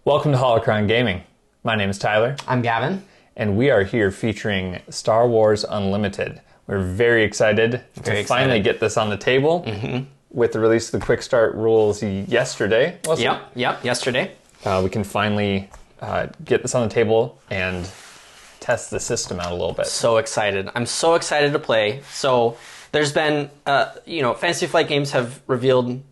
Welcome to Holocron Gaming. My name is Tyler. I'm Gavin. And we are here featuring Star Wars Unlimited. We're very excited to finally get this on the table with the release of the Quick Start rules yesterday, wasn't it? Yep, yesterday. We can finally get this on the table and test the system out a little bit. So excited. I'm so excited to play. So there's been, FantasyFlightGames have revealed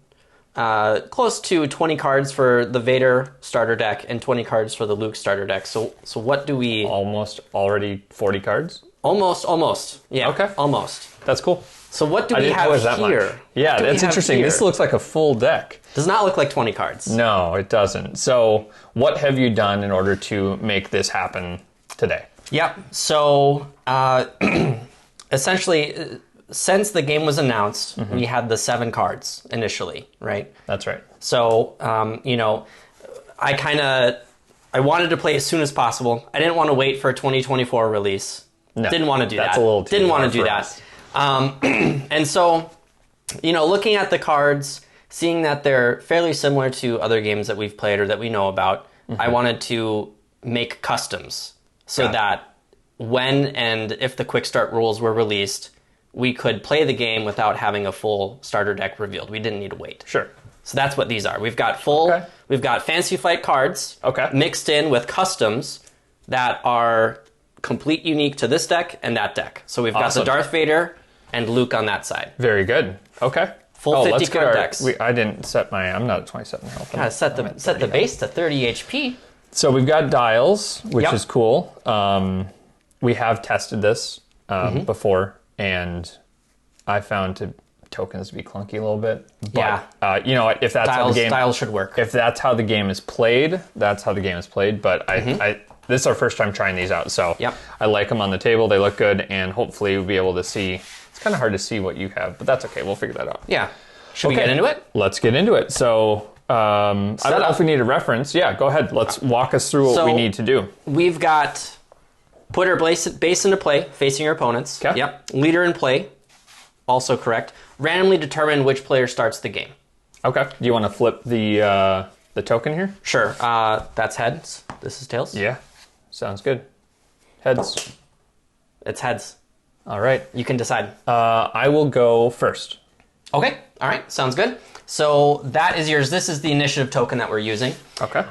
close to 20 cards for the Vader starter deck and 20 cards for the Luke starter deck. So what do we... Almost already 40 cards? Almost. Yeah, okay. Almost. That's cool. So what do we have here? Yeah, that's interesting. This looks like a full deck. Does not look like 20 cards. No, it doesn't. So what have you done in order to make this happen today? Yep. So essentially... Since the game was announced, we had the 7 cards initially, right? That's right. So, I wanted to play as soon as possible. I didn't want to wait for a 2024 release. No, didn't want to do that. That's a little too Didn't want to do us. that. And so, looking at the cards, seeing that they're fairly similar to other games that we've played or that we know about, I wanted to make customs so that when and if the Quick Start rules were released, we could play the game without having a full starter deck revealed. We didn't need to wait. Sure. So that's what these are. We've got we've got Fantasy Flight cards mixed in with customs that are complete unique to this deck and that deck. So we've got the Darth Vader and Luke on that side. Very good. Okay. Full 50 card decks. I didn't set I'm not at 27 health. Gotta set the base to 30 HP. So we've got dials, which is cool. We have tested this before. And I found tokens to be clunky a little bit. But, you know what? If that's how the game... Dials should work. If that's how the game is played, that's how the game is played. But this is our first time trying these out. So I like them on the table. They look good. And hopefully we'll be able to see... It's kind of hard to see what you have. But that's okay. We'll figure that out. Yeah. Should we get into it? Let's get into it. So... I don't know if we need a reference. Yeah, go ahead. Let's walk us through what we need to do. We've got... Put our base into play, facing your opponents. Okay. Yep. Leader in play, also correct. Randomly determine which player starts the game. Okay. Do you want to flip the token here? Sure. That's heads. This is tails. Yeah. Sounds good. Heads. It's heads. All right. You can decide. I will go first. Okay. All right. Sounds good. So that is yours. This is the initiative token that we're using. Okay.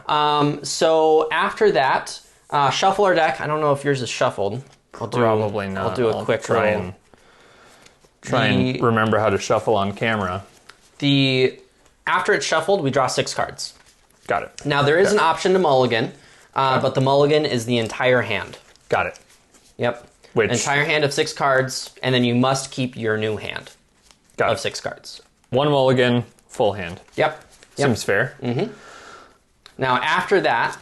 So after that... shuffle our deck. I don't know if yours is shuffled. Probably not. I'll do a quick try and remember how to shuffle on camera. After it's shuffled, we draw 6 cards. Got it. Now there is an option to mulligan, but the mulligan is the entire hand. Got it. Yep. Which entire hand of 6 cards, and then you must keep your new hand of 6 cards. 1 mulligan, full hand. Yep. Seems fair. Now after that,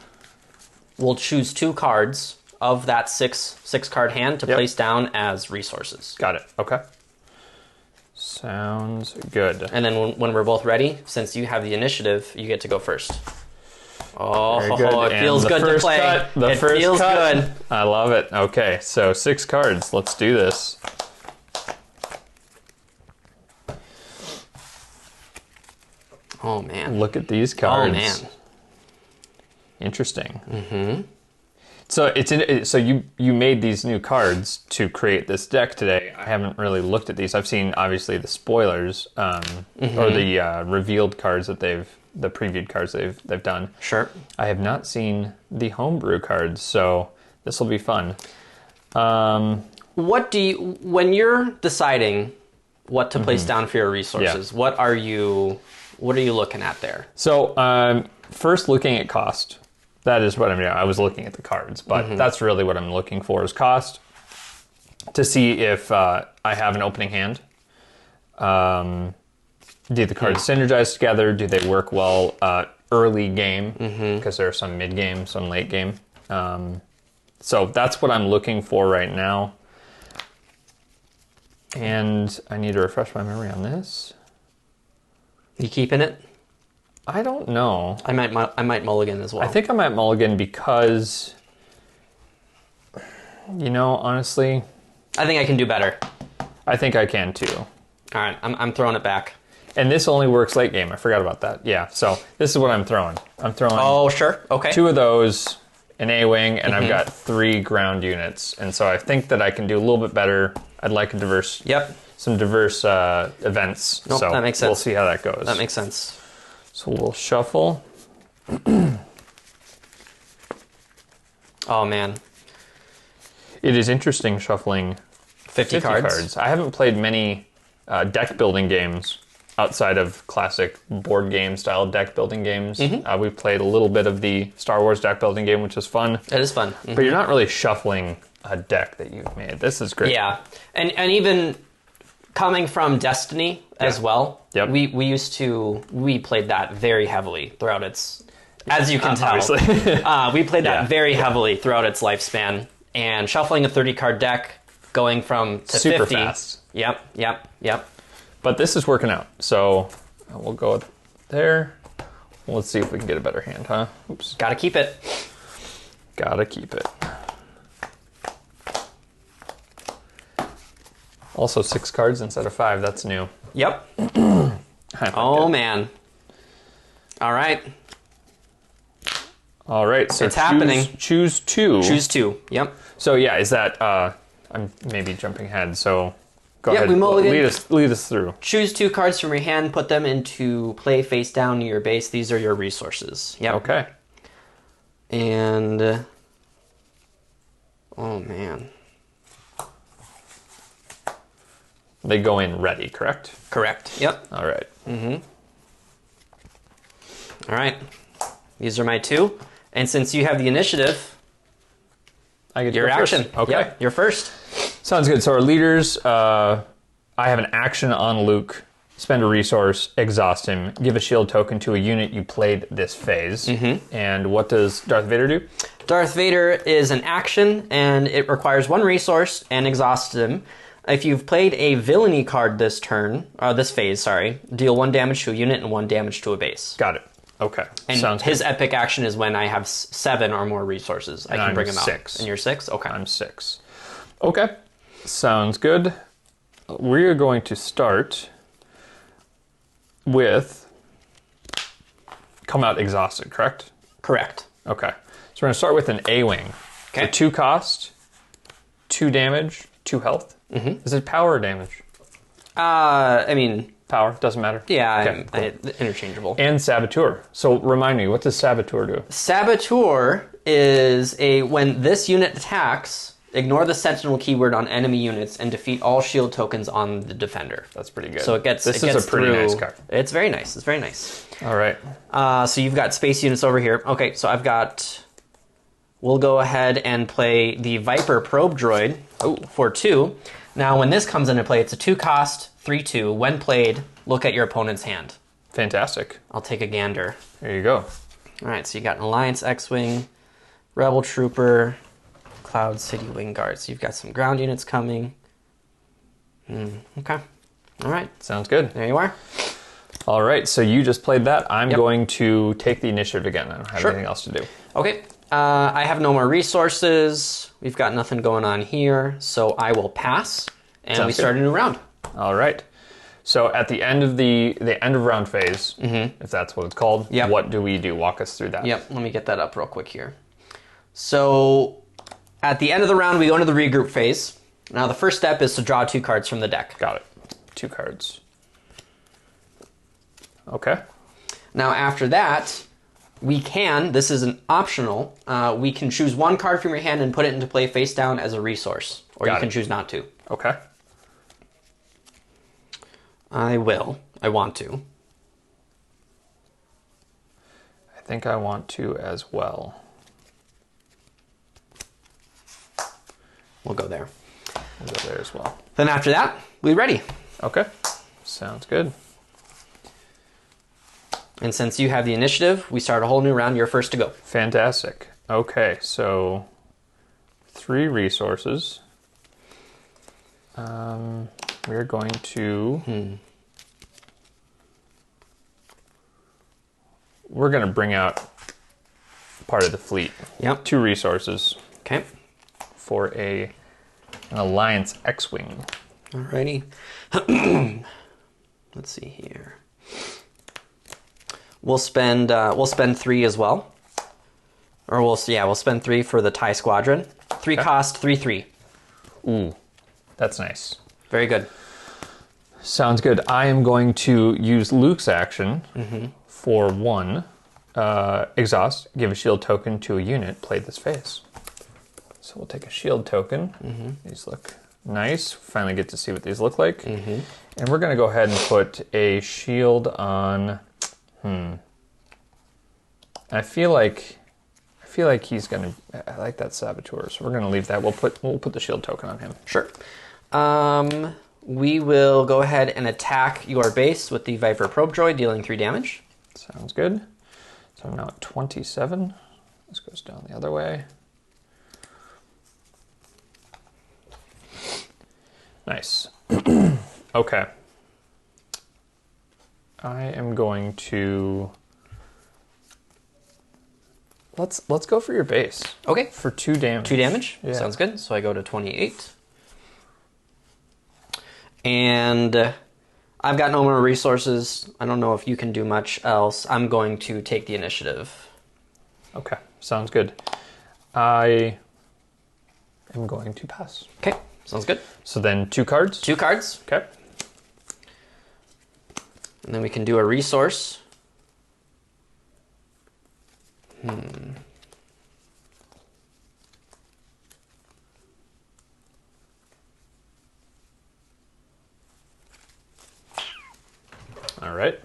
we'll choose 2 cards of that six card hand to place down as resources. Got it. Okay. Sounds good. And then when we're both ready, since you have the initiative, you get to go first. Oh, it feels good to play. It feels good. I love it. Okay, so 6 cards. Let's do this. Oh, man. Look at these cards. Oh, man. Interesting. So so you made these new cards to create this deck today. I haven't really looked at these. I've seen obviously the spoilers or the revealed cards that the previewed cards they've done. Sure. I have not seen the homebrew cards, so this will be fun. When you're deciding what to place down for your resources, what are you looking at there? So first, looking at cost. That is what I'm doing. I was looking at the cards, but that's really what I'm looking for is cost to see if I have an opening hand. Do the cards synergize together? Do they work well early game? Because there are some mid game, some late game. So that's what I'm looking for right now. And I need to refresh my memory on this. You keeping it? I don't know. I might mulligan as well. I think I might mulligan because, honestly, I think I can do better. I think I can too. All right, I'm throwing it back. And this only works late game. I forgot about that. Yeah, so this is what I'm throwing. I'm throwing Oh, sure. Okay. 2 of those, an A-Wing, and I've got 3 ground units. And so I think that I can do a little bit better. I'd like a diverse... Yep. Some diverse events. Nope, so that makes sense. We'll see how that goes. That makes sense. So we'll shuffle. Oh, man. It is interesting shuffling 50 cards. I haven't played many deck building games outside of classic board game style deck building games. We played a little bit of the Star Wars deck building game, which is fun. It is fun. But you're not really shuffling a deck that you've made. This is great. Yeah. And even coming from Destiny as well, we played that very heavily throughout its, as you can tell. We played that very heavily throughout its lifespan. And shuffling a 30-card deck, going from to super 50. Fast. Yep. But this is working out. So we'll go with there. Let's see if we can get a better hand, huh? Oops. Gotta keep it. Gotta keep it. Also 6 cards instead of 5. That's new. Yep. Oh, man. All right. All right. So it's happening. Choose 2. Choose 2. Yep. So yeah, is that... I'm maybe jumping ahead, so go ahead. We lead us through. Choose 2 cards from your hand, put them into play face down near your base. These are your resources. Yep. Okay. And... oh, man. They go in ready, correct? Correct. Yep. All right. All right. These are my 2. And since you have the initiative, I get your action. First. Okay. Yep, you're first. Sounds good. So our leaders, I have an action on Luke. Spend a resource, exhaust him, give a shield token to a unit you played this phase. And what does Darth Vader do? Darth Vader is an action, and it requires 1 resource and exhausts him. If you've played a villainy card this phase, deal 1 damage to a unit and 1 damage to a base. Got it. Okay. And sounds his good. epic action is when I have 7 or more resources. I can bring him out. 6. And you're 6? Okay. I'm 6. Okay. Sounds good. We're going to start with come out exhausted, correct? Correct. Okay. So we're going to start with an A-Wing. Okay. For 2 cost, 2 damage, 2 health. Is it power or damage? I mean... Power, doesn't matter. Yeah, okay, cool. Interchangeable. And Saboteur. So remind me, what does Saboteur do? Saboteur is when this unit attacks, ignore the Sentinel keyword on enemy units and defeat all shield tokens on the defender. That's pretty good. So it gets This is a pretty nice card. It's very nice. It's very nice. All right. So you've got space units over here. Okay, so we'll go ahead and play the Viper Probe Droid for 2. Now, when this comes into play, it's a 2 cost, 3/2. When played, look at your opponent's hand. Fantastic. I'll take a gander. There you go. All right, so you got an Alliance X-Wing, Rebel Trooper, Cloud City Wing Guard. So you've got some ground units coming. Okay. All right. Sounds good. There you are. All right, so you just played that. I'm going to take the initiative again. I don't have anything else to do. Okay. I have no more resources. We've got nothing going on here, so I will pass, and we start a new round. All right. So at the end of the end of round phase, if that's what it's called, what do we do? Walk us through that. Yep. Let me get that up real quick here. So at the end of the round, we go into the regroup phase. Now the first step is to draw 2 cards from the deck. Got it. 2 cards. Okay. Now after that, this is an optional, we can choose 1 card from your hand and put it into play face down as a resource. Or you can choose not to. Okay. I want to. I think I want to as well. We'll go there. We'll go there as well. Then after that, we're ready. Okay. Sounds good. And since you have the initiative, we start a whole new round. You're first to go. Fantastic. Okay, so 3 resources. We're going to... We're going to bring out part of the fleet. Yep. 2 resources. Okay. For an Alliance X-Wing. Alrighty. Let's see here. We'll spend 3 as well. Or we'll spend 3 for the TIE Squadron. 3 cost, 3/3. Ooh, that's nice. Very good. Sounds good. I am going to use Luke's action for 1. Exhaust, give a shield token to a unit, play this phase. So we'll take a shield token. These look nice. Finally get to see what these look like. And we're going to go ahead and put a shield on... I feel like he's going to... I like that Saboteur, so we're going to leave that. We'll put the shield token on him. Sure. We will go ahead and attack your base with the Viper Probe Droid, dealing 3 damage. Sounds good. So I'm now at 27. This goes down the other way. Nice. Okay. I am going to... Let's go for your base. Okay. For 2 damage. 2 damage? Yeah. Sounds good. So I go to 28. And I've got no more resources. I don't know if you can do much else. I'm going to take the initiative. Okay. Sounds good. I am going to pass. Okay. Sounds good. So then 2 cards? 2 cards. Okay. And then we can do a resource. All right.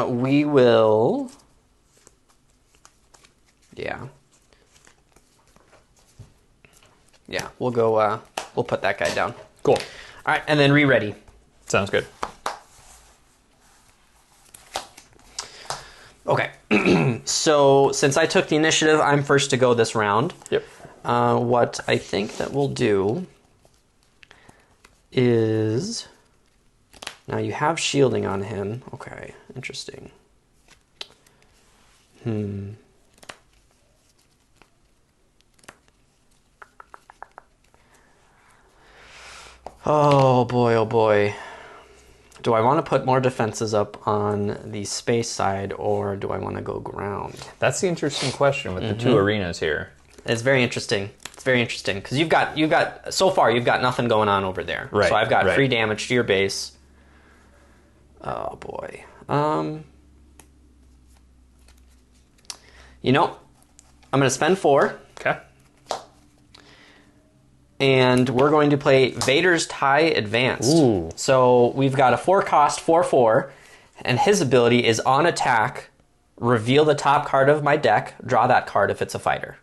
We will... Yeah. Yeah, we'll go, we'll put that guy down. Cool. All right, and then re-ready. Sounds good. Okay. So since I took the initiative, I'm first to go this round. Yep. What I think that we'll do is... Now you have shielding on him. Okay, interesting. Oh boy, oh boy. Do I want to put more defenses up on the space side, or do I want to go ground? That's the interesting question with the 2 arenas here. It's very interesting. It's very interesting because you've got so far you've got nothing going on over there. Right. So I've got 3 damage to your base. Oh boy. You know, I'm going to spend 4. Okay. And we're going to play Vader's TIE Advanced. Ooh. So we've got a 4-cost 4/4, and his ability is on attack, reveal the top card of my deck, draw that card if it's a fighter.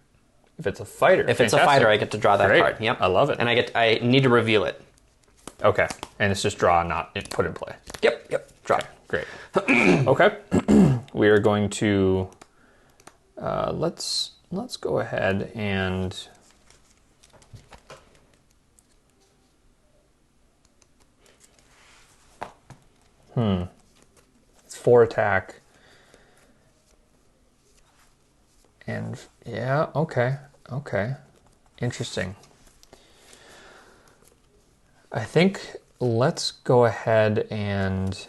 If it's a fighter. If it's a fighter, I get to draw that Great. card. Yep. I love it. And I need to reveal it. Okay. And it's just draw, not put in play. Yep. Draw. Okay. Great. Okay. We are going to let's go ahead and it's 4 attack. And yeah, okay. Interesting. I think let's go ahead and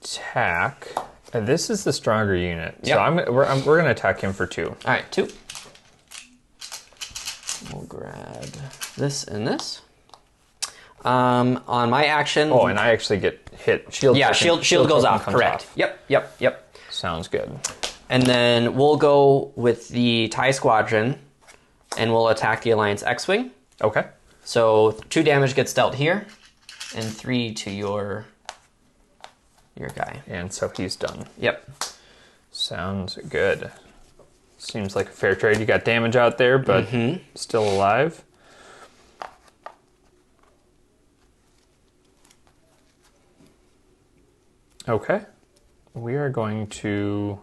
attack. This is the stronger unit. Yep. So we're going to attack him for 2. All right, 2. We'll grab this and this. On my action... Oh, and I actually get hit. Shield. Yeah, token, shield goes off, comes correct. off. Yep. Sounds good. And then we'll go with the TIE Squadron, and we'll attack the Alliance X-Wing. Okay. So 2 damage gets dealt here, and 3 to your guy. And so he's done. Yep. Sounds good. Seems like a fair trade. You got damage out there, but still alive. Okay. We are going to...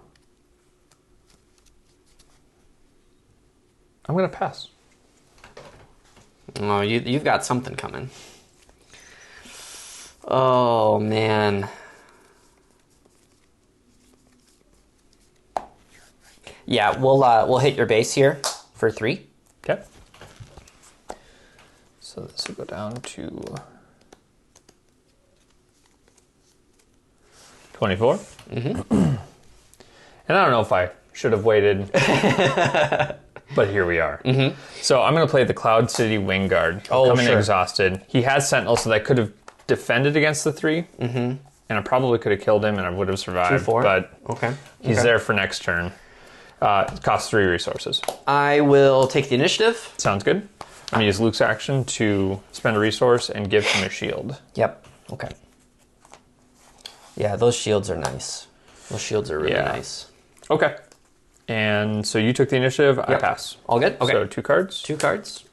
I'm going to pass. Oh, you've got something coming. Oh, man. Yeah, we'll hit your base here for 3. Okay. So this will go down to 24. Mm-hmm. And I don't know if I should have waited, but here we are. Mm-hmm. So I'm going to play the Cloud City Wing Guard. Coming exhausted. He has Sentinel, so that could have defended against the 3. Mm-hmm. And I probably could have killed him, and I would have survived. 2/4. But he's there for next turn. It costs 3 resources. I will take the initiative. Sounds good. I'm going to use Luke's action to spend a resource and give him a shield. Yep. Okay. Yeah, those shields are nice. Those shields are really nice. Okay. And so you took the initiative. Yep. I pass. All good? Okay. So 2 cards. 2 cards.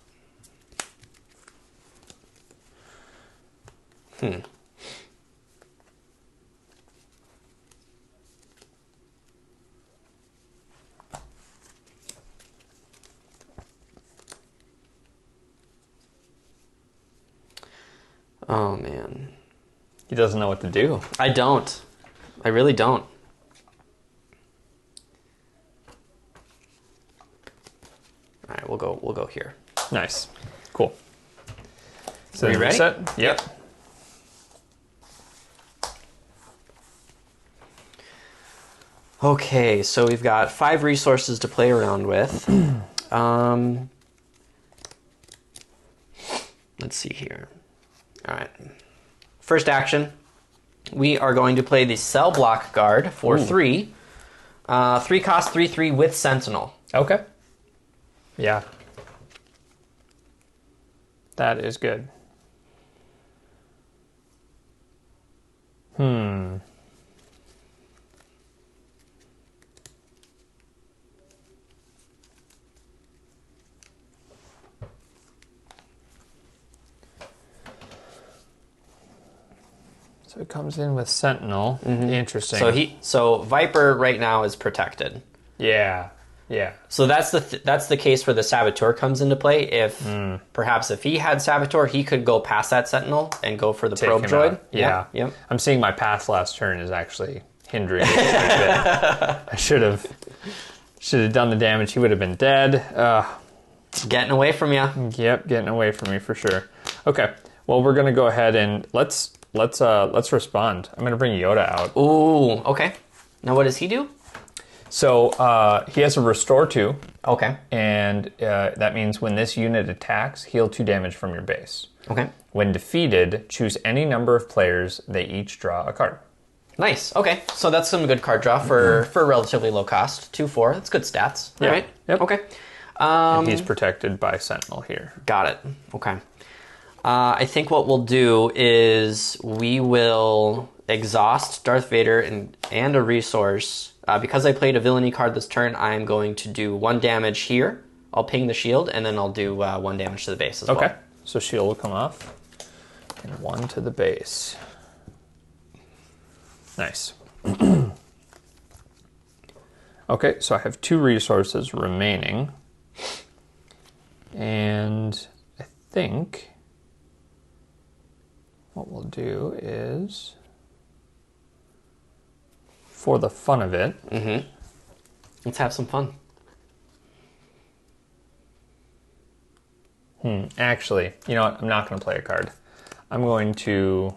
Oh, man. He doesn't know what to do. I don't. I really don't. All right, we'll go here. Nice. Cool. So are you ready? Set? Yep. Okay, so we've got 5 resources to play around with. Let's see here. All right. First action, we are going to play the Cell Block Guard for 3. 3 cost, 3/3 with Sentinel. Okay. Yeah. That is good. So it comes in with Sentinel. Mm-hmm. Interesting. So Viper right now is protected. Yeah. Yeah. So that's the case where the Saboteur comes into play. If perhaps if he had Saboteur, he could go past that Sentinel and go for the probe droid. Yeah. Yep. I'm seeing my path last turn is actually hindering me quite a bit. I should have done the damage. He would have been dead. Getting away from you. Yep, getting away from me for sure. Okay. Well, we're gonna go ahead and let's respond. I'm gonna bring Yoda out. Ooh. Okay. Now what does he do? So he has a Restore 2. Okay. And that means when this unit attacks, heal 2 damage from your base. Okay. When defeated, choose any number of players. They each draw a card. Nice. Okay. So that's some good card draw for relatively low cost. 2/4. That's good stats. Yeah. All right. Yep. Okay. And he's protected by Sentinel here. Got it. Okay. I think what we'll do is we will exhaust Darth Vader and a resource. Because I played a villainy card this turn, I'm going to do 1 damage here. I'll ping the shield, and then I'll do 1 damage to the base as well. Okay. So shield will come off. And 1 to the base. Nice. Okay, so I have 2 resources remaining. And I think what we'll do is, for the fun of it, let's have some fun. Actually, you know what? I'm not going to play a card. I'm going to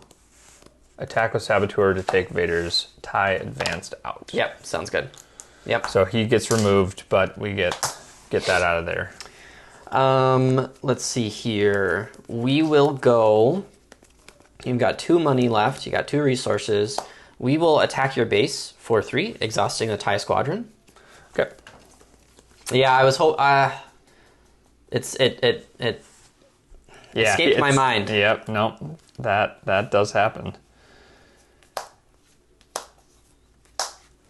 attack with Saboteur to take Vader's TIE Advanced out. Yep, sounds good. Yep. So he gets removed, but we get that out of there. Let's see here. We will go. You've got 2 money left. You got 2 resources. We will attack your base for 3, exhausting a TIE squadron. Okay. Yeah, I was escaped my mind. Yep. No, that does happen.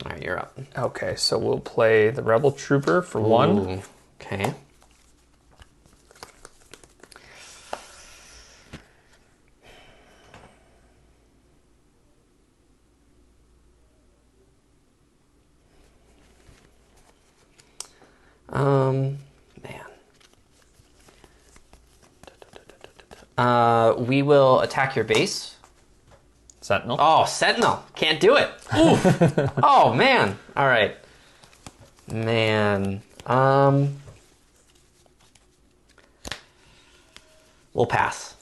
All right, you're up. Okay, so we'll play the Rebel Trooper for 1. Okay. We will attack your base. Sentinel. Oh, Sentinel. Can't do it. Oof. Oh, man. All right. Man. We'll pass.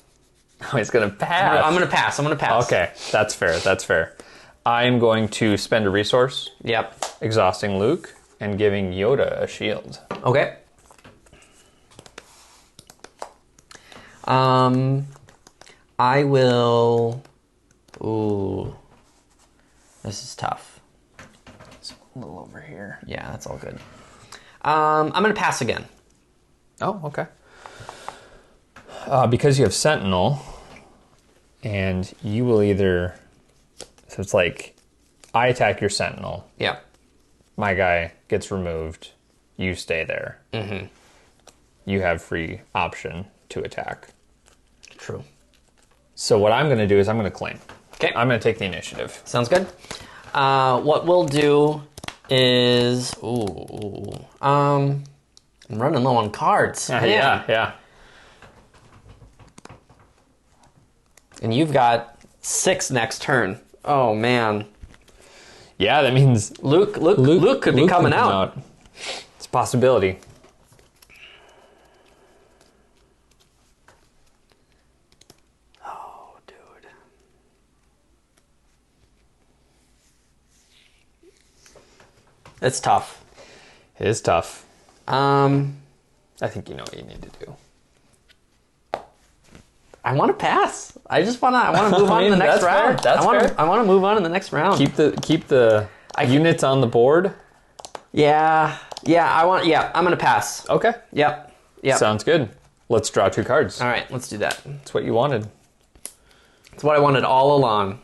Oh, he's going to pass. I'm going to pass. Okay, that's fair. I'm going to spend a resource, Yep. exhausting Luke, and giving Yoda a shield. Okay. I will... Ooh. This is tough. It's a little over here. Yeah, that's all good. I'm going to pass again. Oh, okay. Because you have Sentinel, and you will either... So it's like, I attack your Sentinel. Yeah. My guy gets removed. You stay there. Mm-hmm. You have free option to attack. True. So what I'm going to do is I'm going to claim. Okay. I'm going to take the initiative. Sounds good. What we'll do is... I'm running low on cards. Yeah. And you've got 6 next turn. Oh, man. Yeah, that means Luke could be coming out. It's a possibility. Oh, dude. It's tough. It is tough. I I think you know what you need to do. want to pass. I want to move on to the next that's round. fair. That's fair. I want to move on to the next round. Keep the units on the board. Yeah. I'm going to pass. Okay. Yep. Sounds good. Let's draw 2 cards. All right, let's do that. That's what you wanted. It's what I wanted all along.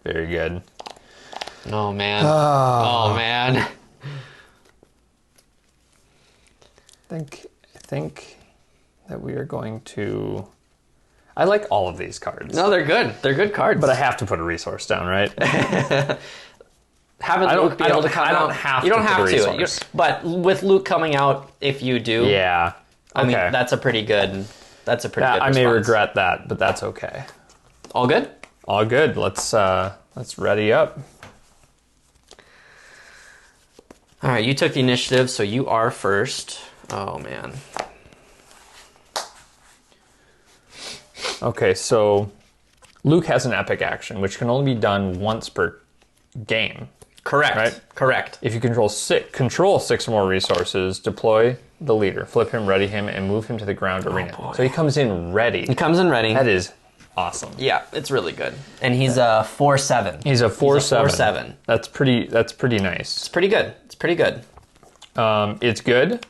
Very good. Oh, man. Oh, man. I think that we are going to... I like all of these cards. No, they're good. They're good cards. But I have to put a resource down, right? Having Luke be able to come out. I don't have to. You don't put have a to. resource. But with Luke coming out, if you do, Yeah. I mean, Okay. that's a pretty good. That's a pretty good. I may response. regret that, but that's okay. All good. All good. Let's ready up. All right, you took the initiative, so you are first. Oh man. Okay, so Luke has an epic action, which can only be done once per game. Correct. Right? Correct. If you control 6 more resources, deploy the leader, flip him, ready him, and move him to the ground arena. boy. So he comes in ready. He comes in ready. That is awesome. Yeah, it's really good. And he's a 4/7. He's a 4/7. 4/7. That's pretty nice. It's pretty good. It's pretty good. It's good,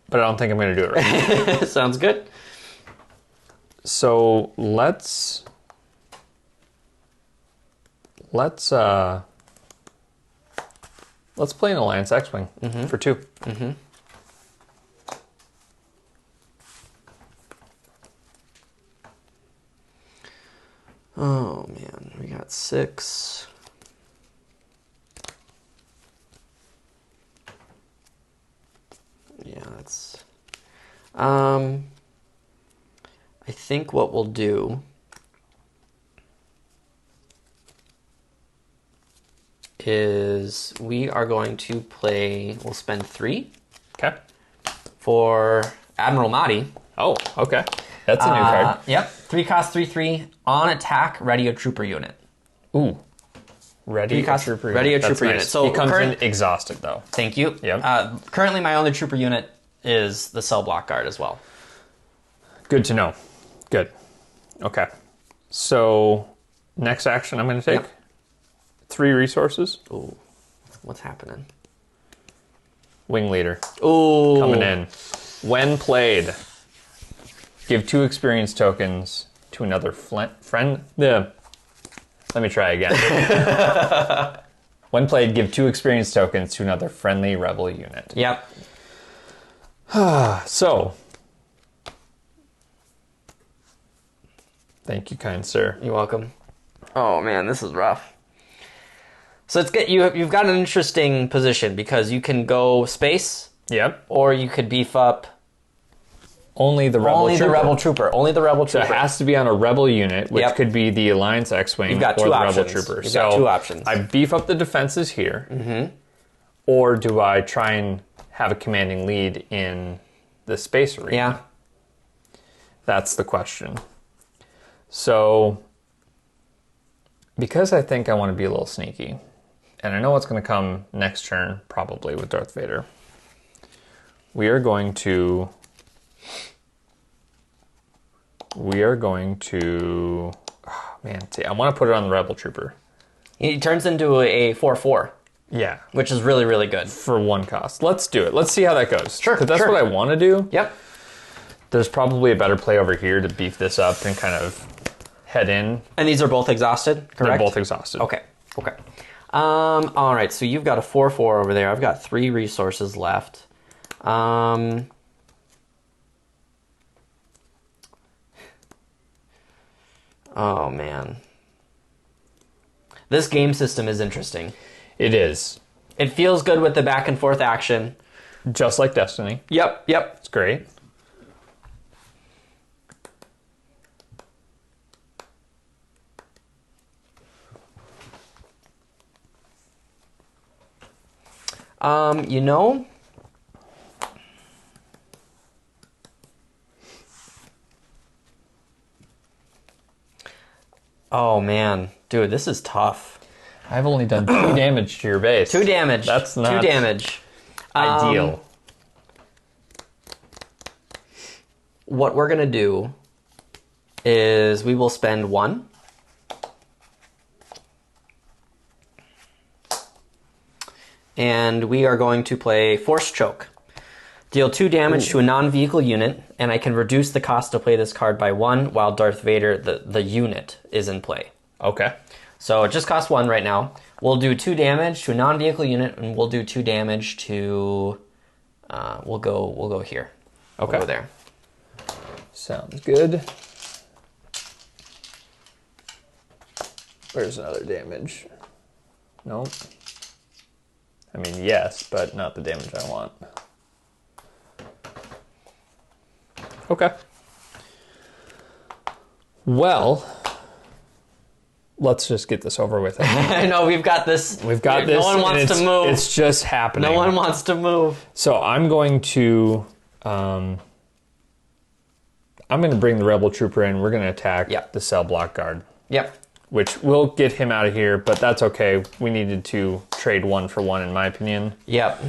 but I don't think I'm going to do it right. Sounds good. So let's play an Alliance X-Wing for 2. Mm-hmm. Oh man, we got 6. Yeah, that's. I think what we'll do is we are going to play. We'll spend 3 Okay. for Admiral Mahdi. Oh, okay. That's a new card. Yep, 3 cost 3/3 on attack. Ready a trooper unit. Ooh. Ready a cost- trooper ready a unit. That's trooper nice. unit. So he comes current- in exhausted, though. Thank you. Yep. Currently, my only trooper unit is the cell block guard as well. Good to know. Good. Okay. So, next action I'm going to take. Yep. 3 resources. Ooh, what's happening? Wing leader. Ooh, Coming in. When played, give 2 experience tokens to another friend. Let me try again. When played, give 2 experience tokens to another friendly rebel unit. Yep. So, thank you, kind sir. You're welcome. Oh man, this is rough. So it's good. You've got an interesting position because you can go space, Yep. or you could beef up Only the rebel only trooper. the rebel trooper. Only the rebel So it trooper. has to be on a rebel unit, which Yep. could be the Alliance X-Wing You've got or 2 the options. rebel trooper. You've so got 2 options. I beef up the defenses here. Or do I try and have a commanding lead in the space arena? Yeah. That's the question. So, because I think I want to be a little sneaky, and I know what's going to come next turn, probably with Darth Vader, we are going to... Oh, man, see, I want to put it on the Rebel Trooper. He turns into a 4/4. Yeah. Which is really, really good. For one cost. Let's do it. Let's see how that goes. Sure, Because that's what I want to do. Yep. There's probably a better play over here to beef this up and kind of head in. And these are both exhausted, correct? They're both exhausted. Okay. All right, so you've got a 4/4 over there. I've got 3 resources left. Oh, man. This game system is interesting. It is. It feels good with the back and forth action. Just like Destiny. Yep. It's great. You know, oh man, dude, this is tough. I've only done 2 damage to your base. 2 damage. That's not 2 damage. ideal. What we're gonna do is we will spend 1. And we are going to play Force Choke. Deal 2 damage to a non-vehicle unit, and I can reduce the cost to play this card by 1 while Darth Vader, the unit, is in play. Okay. So it just costs 1 right now. We'll do 2 damage to a non-vehicle unit, and we'll do 2 damage to... we'll go here. Okay. We'll go there. Sounds good. Where's another damage? Nope. I mean, yes, but not the damage I want. Okay. Well, let's just get this over with. I know, we've got this. We've got this. No one wants to move. It's just happening. No one wants to move. So I'm going to... I'm going to bring the Rebel Trooper in. We're going to attack the Cell Block Guard. Yep. Which will get him out of here, but that's okay. We needed to trade 1 for 1, in my opinion. Yep.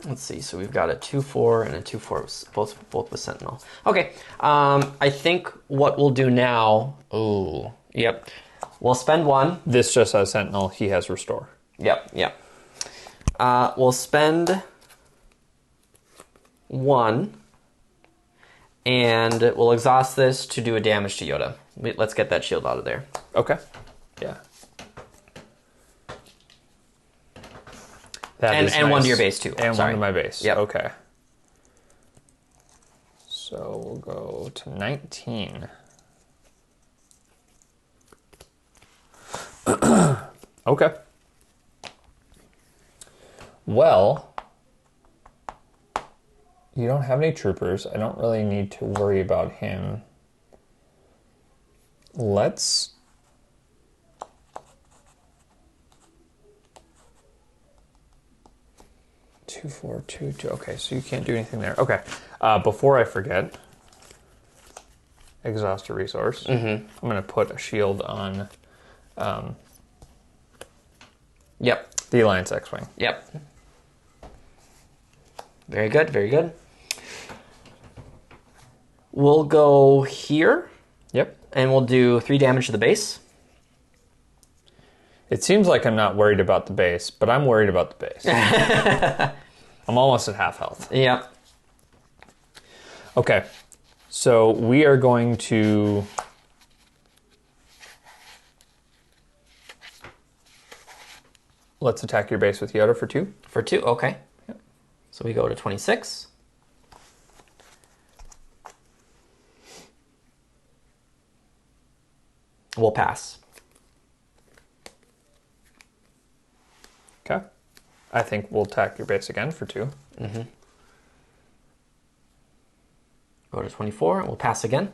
Let's see. So we've got a 2/4 and a 2/4, both with Sentinel. Okay. I think what we'll do now. Ooh. Yep. We'll spend 1. This just has Sentinel. He has Restore. Yep. We'll spend 1. And we'll exhaust this to do a damage to Yoda. Let's get that shield out of there. Okay. Yeah. And nice. 1 to your base too. And 1 to my base. Yep. Okay. So we'll go to 19. Okay. Well, you don't have any troopers. I don't really need to worry about him. Let's... Two, 4, 2, 2. Okay, so you can't do anything there. Okay. Before I forget, exhaust a resource. I'm going to put a shield on Yep. the Alliance X-Wing. Yep. Very good, very good. We'll go here. Yep. And we'll do 3 damage to the base. It seems like I'm not worried about the base, but I'm worried about the base. I'm almost at half health. Yep. Okay. So we are going to... Let's attack your base with Yoda for 2. For 2, okay. Yep. So we go to 26. We'll pass. Okay. I think we'll attack your base again for 2. Go to 24, and we'll pass again.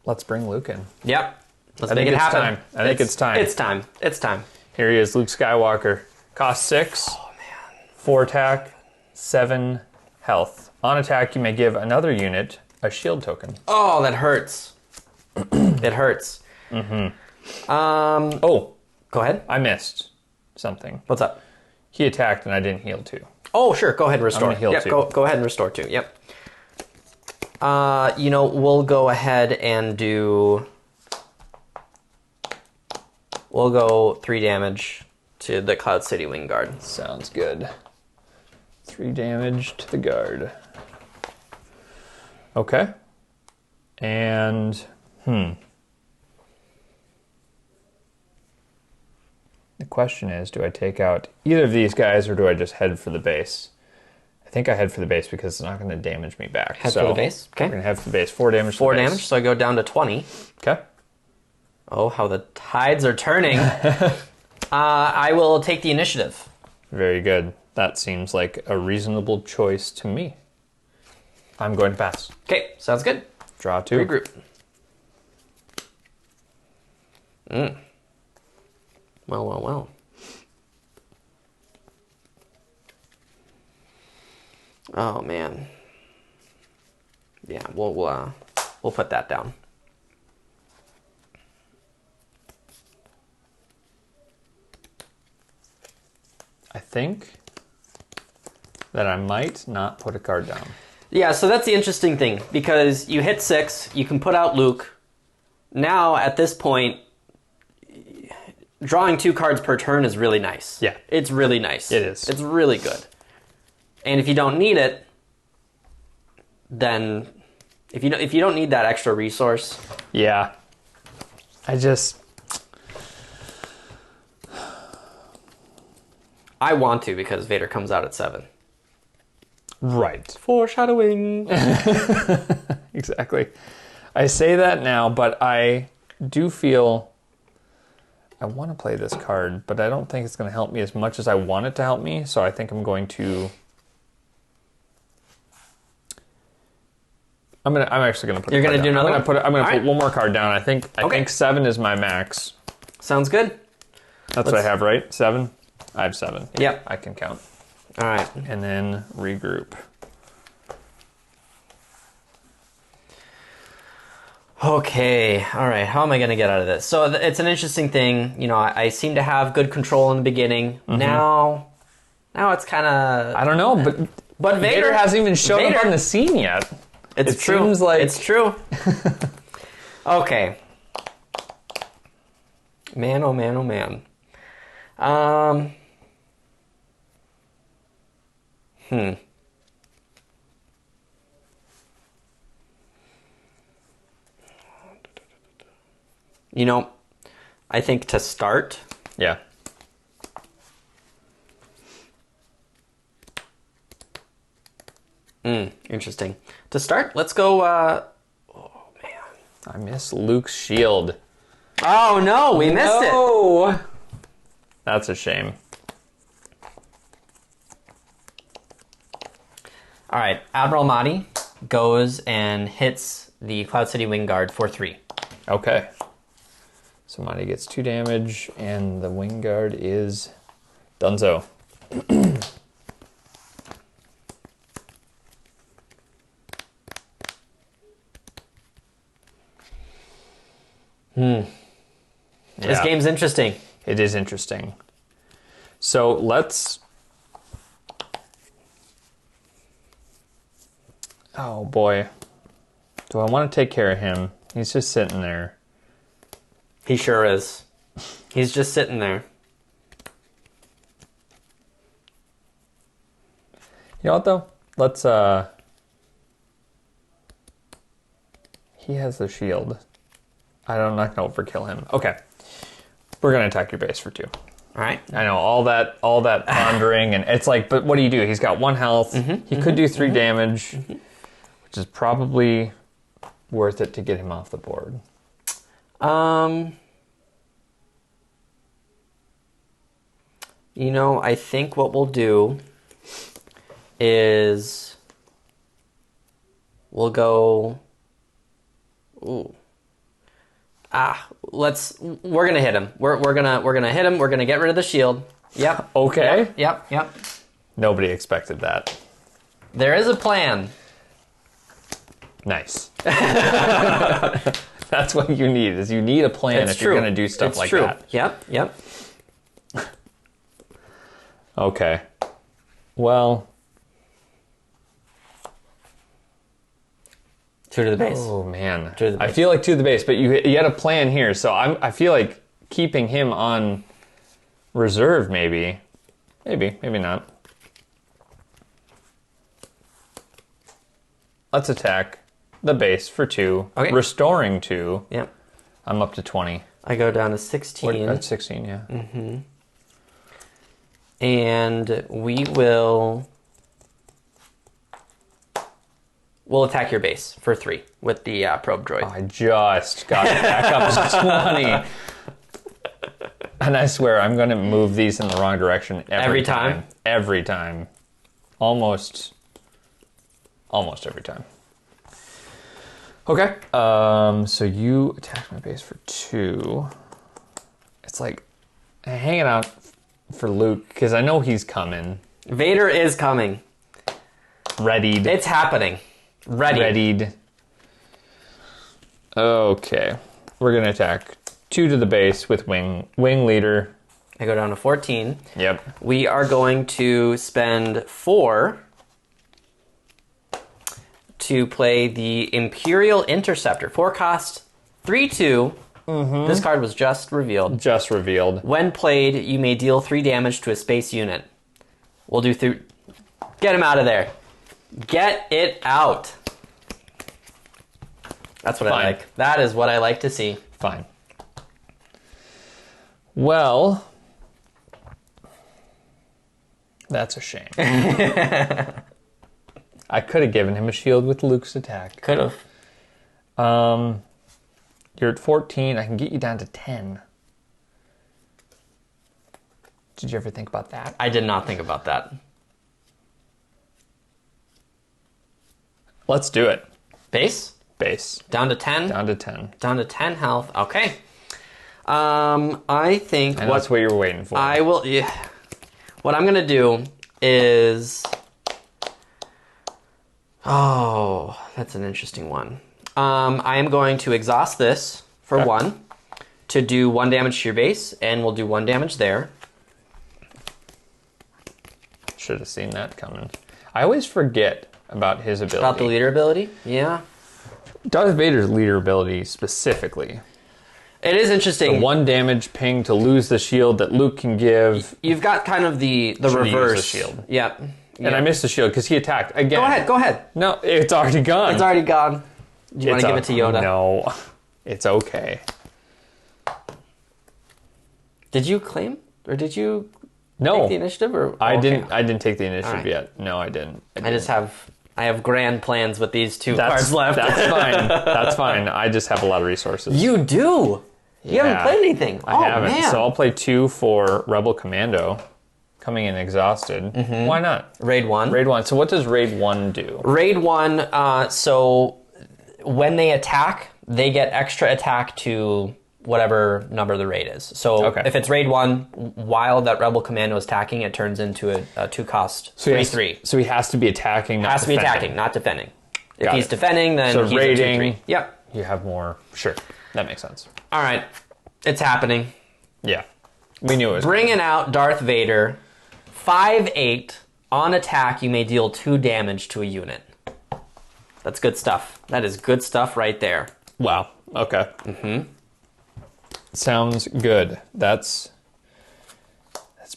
Let's bring Luke in. Yep. Let's make it happen. I think it's time. It's time. It's time. Here he is, Luke Skywalker. Cost 6. Oh, man. 4 attack, 7 health. On attack, you may give another unit a shield token. Oh, that hurts. It hurts. Oh, go ahead. I missed something. What's up? He attacked and I didn't heal too. Oh, sure. Go ahead and restore. I'm gonna heal yep, too. Go ahead and restore too. Yep. We'll go ahead and do... We'll go 3 damage to the Cloud City Wing Guard. Sounds good. 3 damage to the guard. Okay. And, The question is, do I take out either of these guys or do I just head for the base? I think I head for the base because it's not going to damage me back. Head for the base? Okay. We're going to head for the base. 4 damage 4 damage, so I go down to 20. Okay. Oh, how the tides are turning. I will take the initiative. Very good. That seems like a reasonable choice to me. I'm going to pass. Okay, sounds good. Draw 2. Regroup. Well. Oh, man. Yeah, we'll put that down. I think that I might not put a card down. Yeah, so that's the interesting thing, because you hit 6, you can put out Luke. Now, at this point, drawing 2 cards per turn is really nice. Yeah. It's really nice. It is. It's really good. And if you don't need it, then if you don't need that extra resource, Yeah. I want to because Vader comes out at 7. Right. Foreshadowing. Exactly. I say that now, but I do feel I want to play this card, but I don't think it's going to help me as much as I want it to help me, so I think I'm going to... I'm actually going to put. You're going to do another one? I'm going to put one more card down. I think 7 is my max. Sounds good. That's what I have, right? 7? I have 7. Yep. I can count. All right. And then regroup. Okay. All right. How am I going to get out of this? So it's an interesting thing. You know, I seem to have good control in the beginning. Now it's kind of... I don't know, but Vader hasn't even shown up on the scene yet. It true. Seems like... It's true. Okay. Man, oh man, oh man. You know, I think to start... Yeah. Interesting. To start, let's go... oh, man. I miss Luke's shield. Oh, no, we missed it. Oh, that's a shame. All right, Admiral Mahdi goes and hits the Cloud City Wing Guard for 3. Okay. So Mahdi gets 2 damage, and the Wing Guard is donezo. This game's interesting. It is interesting. So let's... Oh boy. Do I want to take care of him? He's just sitting there. He sure is. He's just sitting there. You know what though? Let's he has the shield. I'm not gonna overkill him. Okay. We're gonna attack your base for 2. All right. I know all that pondering, and it's like, but what do you do? He's got 1 health. He could do 3 damage, which is probably worth it to get him off the board. You know, I think what we'll do is we'll go... Ooh. We're gonna hit him. We're gonna hit him. We're gonna get rid of the shield. Yep. Okay. Yep. Nobody expected that. There is a plan. Nice. That's what you need. Is you need a plan if you're gonna do stuff like that. Yep. Okay. Well. 2 to the base. Oh man. 2 to the base. I feel like 2 to the base, but you had a plan here, so I feel like keeping him on reserve maybe not. Let's attack the base for 2. Okay. Restoring 2. Yep. I'm up to 20. I go down to 16. That's 16, yeah. Mm-hmm. And we'll attack your base for 3 with the probe droid. I just got it back up to 20. And I swear, I'm going to move these in the wrong direction every time. Every time. Almost every time. Okay. So you attack my base for 2. It's like hanging out for Luke, because I know he's coming. Vader is coming. Readied. It's happening. Readied. Okay. We're going to attack 2 to the base with wing leader. I go down to 14. Yep. We are going to spend 4 to play the Imperial Interceptor. 4 cost, 3/2. Mm-hmm. This card was just revealed. When played, you may deal 3 damage to a space unit. We'll do through. Get him out of there. Get it out. That's what I like. That is what I like to see. Fine. Well, that's a shame. I could have given him a shield with Luke's attack. Could have. You're at 14. I can get you down to 10. Did you ever think about that? I did not think about that. Let's do it. Base? Base. Down to 10? Down to 10. Down to 10 health. Okay. I think... And that's what you were waiting for. I will... Yeah. What I'm going to do is... Oh, that's an interesting one. I am going to exhaust this for 1 to do 1 damage to your base, and we'll do 1 damage there. Should have seen that coming. I always forget about his ability. About the leader ability? Yeah. Darth Vader's leader ability specifically. It is interesting. The 1 damage ping to lose the shield that Luke can give. You've got kind of the reverse. Use the shield. Yep. And I missed the shield because he attacked again. Go ahead. No, it's already gone. It's already gone. Do you want to give it to Yoda? No, it's okay. Did you claim? Or did you take the initiative? Or I didn't take the initiative yet. No, I didn't. I have grand plans with these 2 cards left. That's fine. That's fine. I just have a lot of resources. You do? You haven't played anything. I haven't. Man. So I'll play 2 for Rebel Commando. Coming in exhausted. Mm-hmm. Why not? Raid 1. Raid 1. So what does Raid 1 do? Raid 1, so when they attack, they get extra attack to whatever number the raid is. So if it's Raid 1, while that Rebel Commando is attacking, it turns into a 2-cost 3/3. So he has to be attacking, not defending. Has to be attacking, not defending. If he's defending, then so he's raiding, a 2/3. Yep. You have more. Sure. That makes sense. All right. It's happening. Yeah. We knew it was bringing out Darth Vader. 5/8 on attack, you may deal 2 damage to a unit. That's good stuff. That is good stuff right there. Wow. Okay. Mm-hmm. Sounds good. That's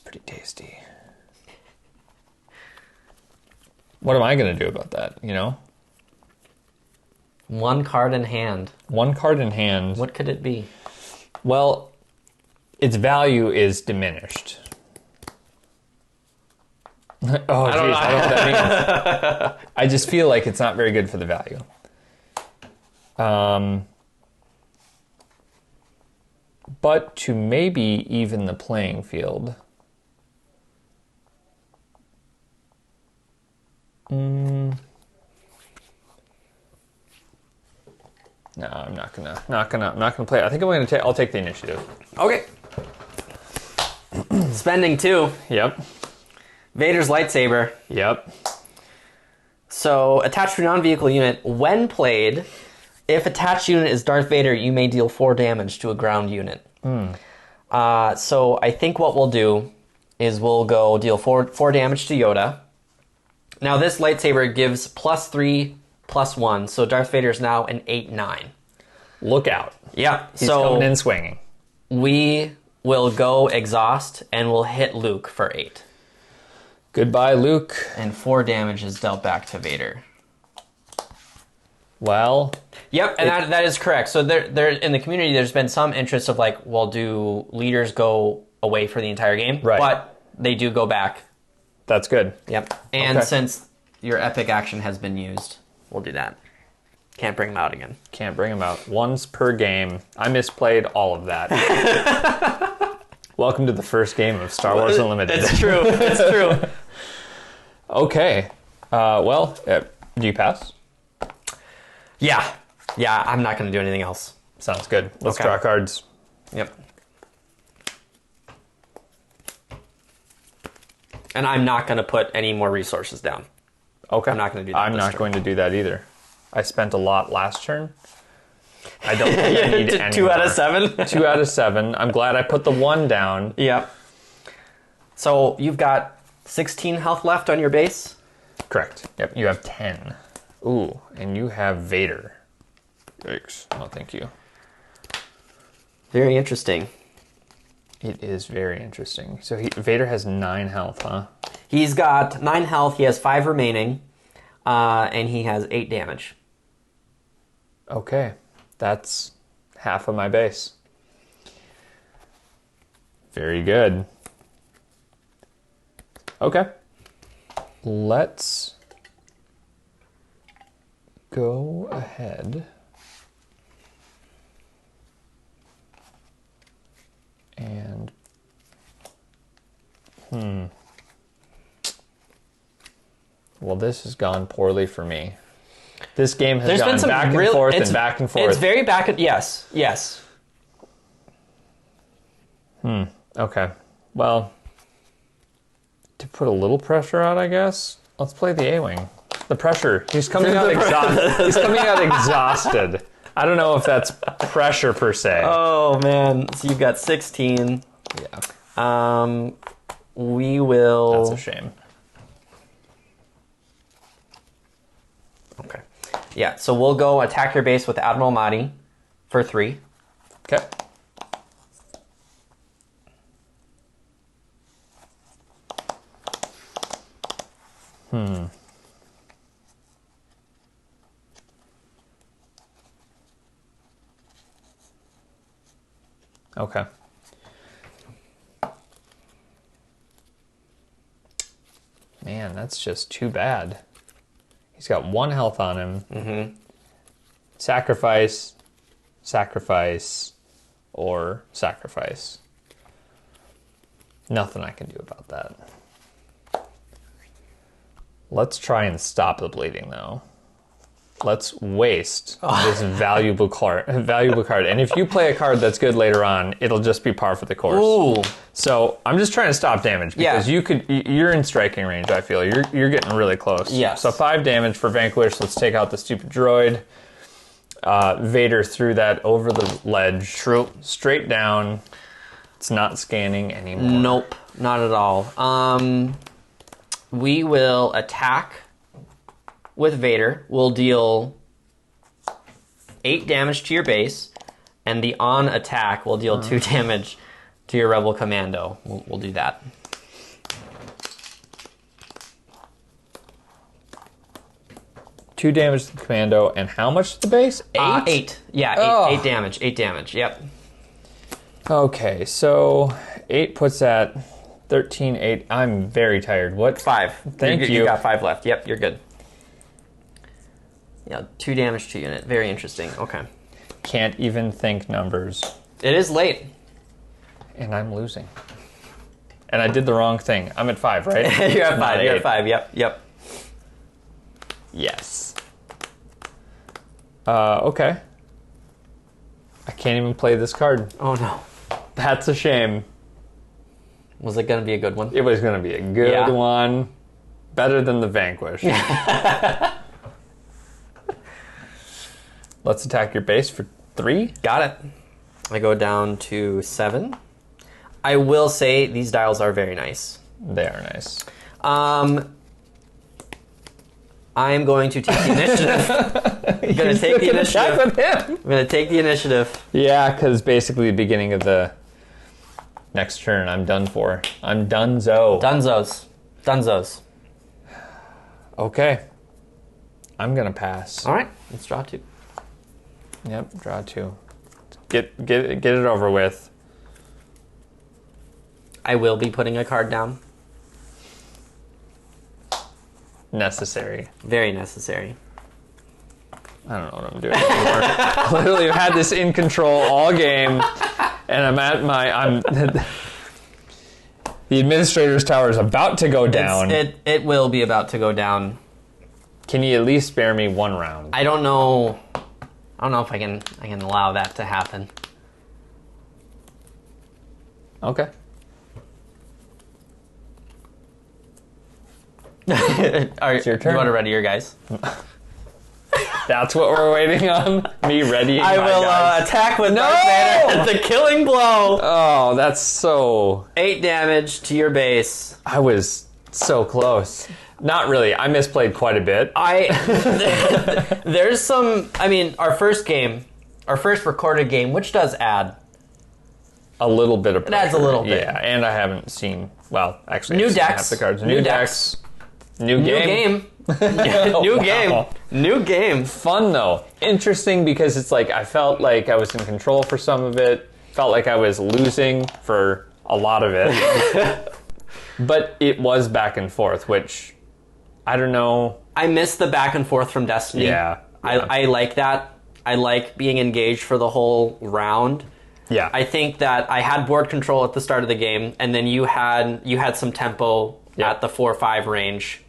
pretty tasty. What am I going to do about that, you know? 1 card in hand. 1 card in hand. What could it be? Well, its value is diminished. Oh, jeez, I don't know what that means. I just feel like it's not very good for the value. But to maybe even the playing field. No, I'm not gonna play. I think I'll take the initiative. Okay. Spending 2. Yep. Vader's lightsaber. Yep. So, attached to a non-vehicle unit, when played, if attached unit is Darth Vader, you may deal 4 damage to a ground unit. So, I think what we'll do is we'll go deal 4 damage to Yoda. Now, this lightsaber gives +3, +1, so Darth Vader is now an 8/9. Look out. Yeah, He's coming in swinging. We will go exhaust, and we'll hit Luke for 8. Goodbye, Luke. And 4 damage is dealt back to Vader. Well... Yep, and that is correct. So there in the community, there's been some interest of like, well, do leaders go away for the entire game? Right. But they do go back. That's good. Yep. And since your epic action has been used, we'll do that. Can't bring them out again. Can't bring them out. Once per game. I misplayed all of that. Welcome to the first game of Star Wars Unlimited. It's true. It's true. Okay. Do you pass? Yeah. Yeah, I'm not going to do anything else. Sounds good. Let's draw cards. Yep. And I'm not going to put any more resources down. Okay. I'm not going to do that. I'm not going to do that either. I spent a lot last turn. I don't think I need any 2 out of 7? 2 out of 7. I'm glad I put the 1 down. Yep. So you've got 16 health left on your base? Correct. Yep, you have 10. Ooh, and you have Vader. Yikes. Oh, thank you. Very interesting. It is very interesting. So Vader has 9 health, huh? He's got 9 health. He has 5 remaining. And he has 8 damage. Okay. That's half of my base. Very good. Okay. Let's go ahead and well, this has gone poorly for me. This game has gone back and forth and back and forth. It's very back and yes. Okay. Well, to put a little pressure out, I guess, let's play the A-Wing. The pressure. He's coming out exhausted. He's coming out exhausted. I don't know if that's pressure per se. Oh, man. So you've got 16. Yeah. We will... That's a shame. Okay. Yeah, so we'll go attack your base with Admiral Mahdi for 3. Okay. Okay. Man, that's just too bad. He's got 1 health on him. Sacrifice, or sacrifice. Nothing I can do about that. Let's try and stop the bleeding, though. Let's waste this valuable card. And if you play a card that's good later on, it'll just be par for the course. Ooh. So I'm just trying to stop damage because you're in striking range. I feel you're getting really close. Yes. So 5 damage for Vanquish. Let's take out the stupid droid. Vader threw that over the ledge. True. Straight down. It's not scanning anymore. Nope, not at all. We will attack with Vader. We'll deal 8 damage to your base, and the on attack will deal 2 damage to your Rebel Commando. We'll do that. Two damage to the commando, and how much to the base? 8? 8. Yeah, 8 damage. 8 damage, yep. Okay, so 8 puts at 13, 8. I'm very tired. What? 5. Thank you. You got 5 left. Yep, you're good. Yeah, 2 damage to unit. Very interesting. Okay. Can't even think numbers. It is late. And I'm losing. And I did the wrong thing. I'm at 5, right? You're at 5. You're at 5. Yep. Yes. Okay. I can't even play this card. Oh no. That's a shame. Was it going to be a good one? It was going to be a good one. Better than the Vanquish. Let's attack your base for 3. Got it. I go down to 7. I will say these dials are very nice. They are nice. I'm going to take the initiative. I'm going to take the initiative. With him. I'm going to take the initiative. Yeah, because basically the beginning of the next turn, I'm done for. I'm donezo. Dunzos. Okay. I'm going to pass. All right. Let's draw 2. Yep, draw 2. Get it over with. I will be putting a card down. Necessary. Very necessary. I don't know what I'm doing anymore. Literally, I've had this in control all game, and I'm the administrator's tower is about to go down. It will be about to go down. Can you at least spare me 1 round? I don't know if I can allow that to happen. Okay. It's your turn. You want to ready your guys? That's what we're waiting on. Me readying I my will guys. attack with Darth Vader. The killing blow. Oh, that's so... 8 damage to your base. I was so close. Not really. I misplayed quite a bit. There's some... I mean, our first recorded game, which does add... A little bit of pressure. It adds a little bit. Yeah, and I haven't seen... Well, actually, New I've seen decks. half the cards. New decks. New game. New game. Wow. New game. Fun, though. Interesting, because it's like I felt like I was in control for some of it. Felt like I was losing for a lot of it. But it was back and forth, which... I don't know. I miss the back and forth from Destiny. Yeah. I like that. I like being engaged for the whole round. Yeah. I think that I had board control at the start of the game, and then you had some tempo at the 4-5 range.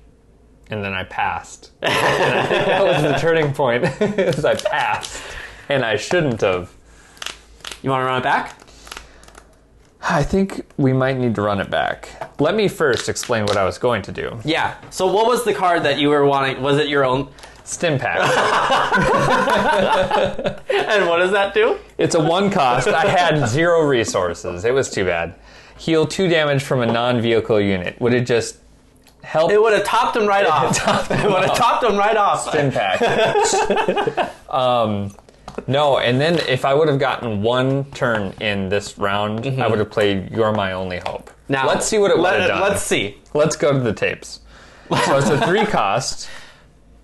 And then I passed. And I think that was the turning point, is I passed. And I shouldn't have. You want to run it back? I think we might need to run it back. Let me first explain what I was going to do. Yeah. So what was the card that you were wanting? Was it your own? Stim Pack. And what does that do? It's a 1 cost. I had 0 resources. It was too bad. Heal 2 damage from a non-vehicle unit. Would it just help? It would have topped him right off. It would have topped him right off. Stim Pack. No, and then if I would have gotten 1 turn in this round, I would have played You're My Only Hope. Now, let's see what it would have done. Let's see. Let's go to the tapes. So it's a 3 cost.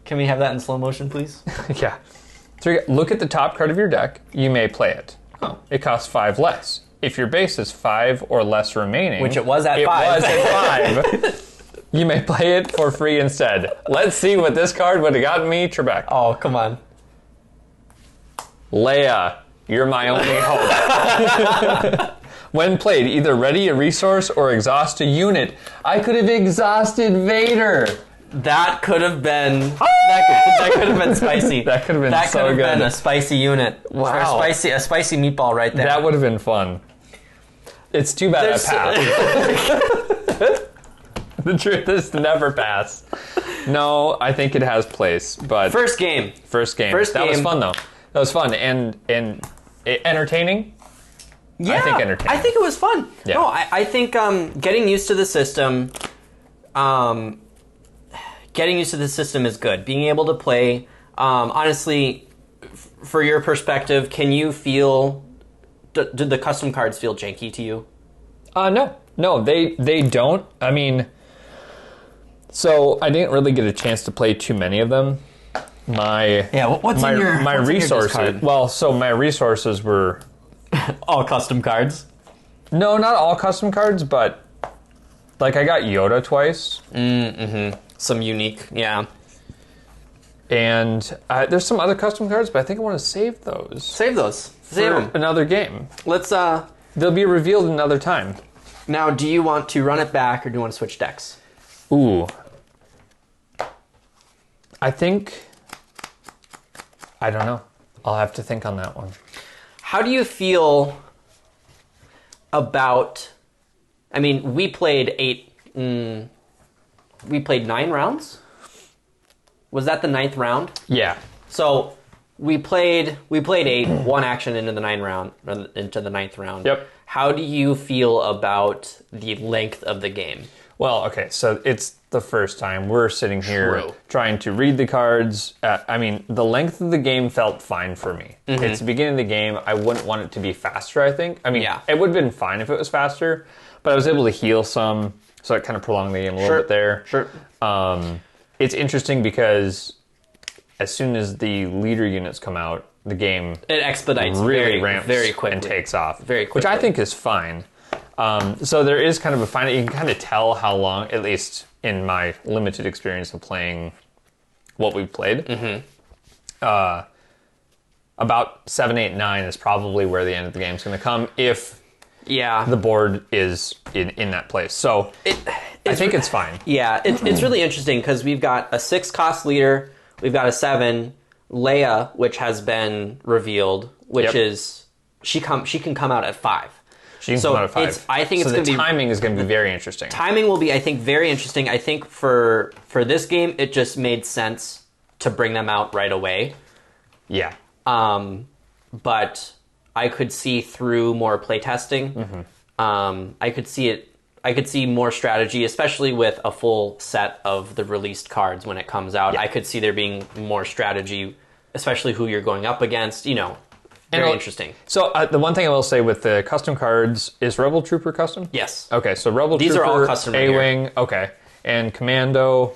Can we have that in slow motion, please? Yeah. 3, look at the top card of your deck. You may play it. Oh. It costs 5 less. If your base is 5 or less remaining... Which it was at 5. It was at 5. You may play it for free instead. Let's see what this card would have gotten me, Trebek. Oh, come on. Leia, You're My Only Hope. When played, either ready a resource or exhaust a unit. I could have exhausted Vader. That could have been that could have been spicy. That could have been that so could have good. been a spicy unit. Wow. Or a spicy meatball right there. That would have been fun. It's too bad I passed. The truth is to never pass. No, I think it has place, but First game. That was fun though. That was fun and entertaining. Yeah, I think entertaining. I think it was fun. Yeah. No, I think getting used to the system, is good. Being able to play, honestly, for your perspective, can you feel? Did the custom cards feel janky to you? No, they don't. I mean, so I didn't really get a chance to play too many of them. What's in your resources? discard? Well, so my resources were all custom cards. No, not all custom cards, but like I got Yoda twice. Some unique, yeah. And there's some other custom cards, but I think I want to save those. Save those. Save them. Another game. Let's. They'll be revealed another time. Now, do you want to run it back, or do you want to switch decks? Ooh. I don't know. I'll have to think on that one. How do you feel about? I mean, we played 9 rounds. Was that the 9th round? Yeah. So we played 8, 1 action into the 9th round. Yep. How do you feel about the length of the game? Well, okay, so it's the first time we're sitting here True. trying to read the cards. I mean, the length of the game felt fine for me. It's the beginning of the game. I wouldn't want it to be faster, I think. I mean, it would have been fine if it was faster, but I was able to heal some, so it kind of prolonged the game a little bit there. Sure. It's interesting because as soon as the leader units come out, the game It expedites really ramps very quickly. and takes off. Very quickly. Which I think is fine. So there is kind of a fine, you can kind of tell how long, at least in my limited experience of playing what we've played, about 7, 8, 9 is probably where the end of the game is going to come if the board is in that place. So I think it's fine. Yeah, it's really interesting because we've got a 6 cost leader, we've got a 7, Leia, which has been revealed, which is, she can come out at 5. She can come out at 5. I think so it's going to be... timing is going to be very interesting. Timing will be, I think, very interesting. I think for this game, it just made sense to bring them out right away. Yeah. But I could see through more playtesting. I could see more strategy, especially with a full set of the released cards when it comes out. I could see there being more strategy, especially who you're going up against, Very interesting. So the one thing I will say with the custom cards, is Rebel Trooper custom? Yes. Okay, so Rebel These Trooper, are all custom right A-Wing, okay, and Commando,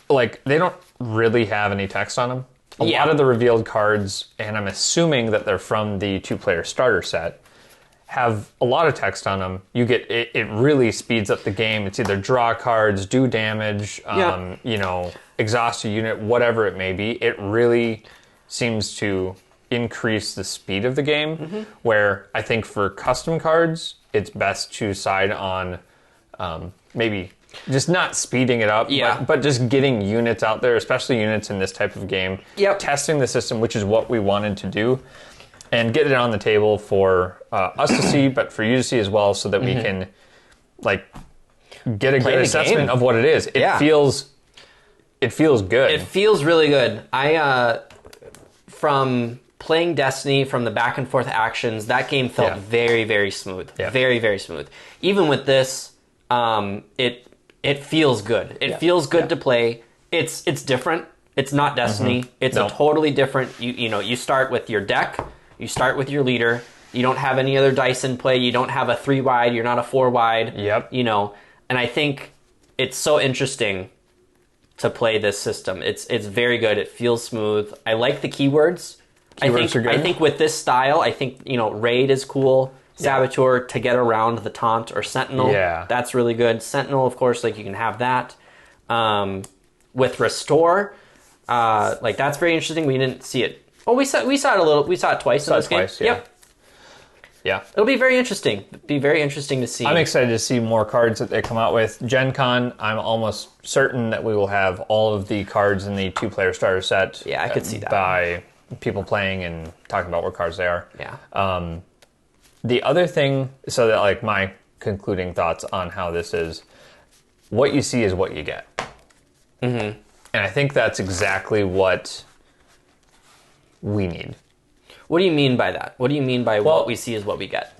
they don't really have any text on them. A lot of the revealed cards, and I'm assuming that they're from the 2-player starter set, have a lot of text on them. You get it really speeds up the game. It's either draw cards, do damage, exhaust a unit, whatever it may be. It really seems to increase the speed of the game, where I think for custom cards, it's best to side on maybe just not speeding it up, but just getting units out there, especially units in this type of game, testing the system, which is what we wanted to do, and get it on the table for us to see, but for you to see as well, so that we can get a good assessment of what it is. It feels good. It feels really good. From playing Destiny, from the back and forth actions, that game felt very, very smooth. Very, very smooth. Even with this, it feels good. It feels good to play. It's different. It's not Destiny. It's a totally different. You start with your deck. You start with your leader. You don't have any other dice in play. You don't have a 3-wide. You're not a 4-wide. And I think it's so interesting to play this system. It's very good. It feels smooth. I like the keywords. Keywords are good. I think with this style, I think raid is cool. Saboteur to get around the taunt, or Sentinel. That's really good. Sentinel, of course, you can have that. With Restore, that's very interesting. We didn't see it. Oh, we saw it a little. We saw it twice in this game. Yeah. It'll be very interesting. Be very interesting to see. I'm excited to see more cards that they come out with. Gen Con, I'm almost certain that we will have all of the cards in the 2-player starter set. Yeah, I could see that. By people playing and talking about what cards they are. Yeah. The other thing, so that my concluding thoughts on how this is, what you see is what you get. And I think that's exactly what we need. What do you mean by that? What do you mean by what we see is what we get?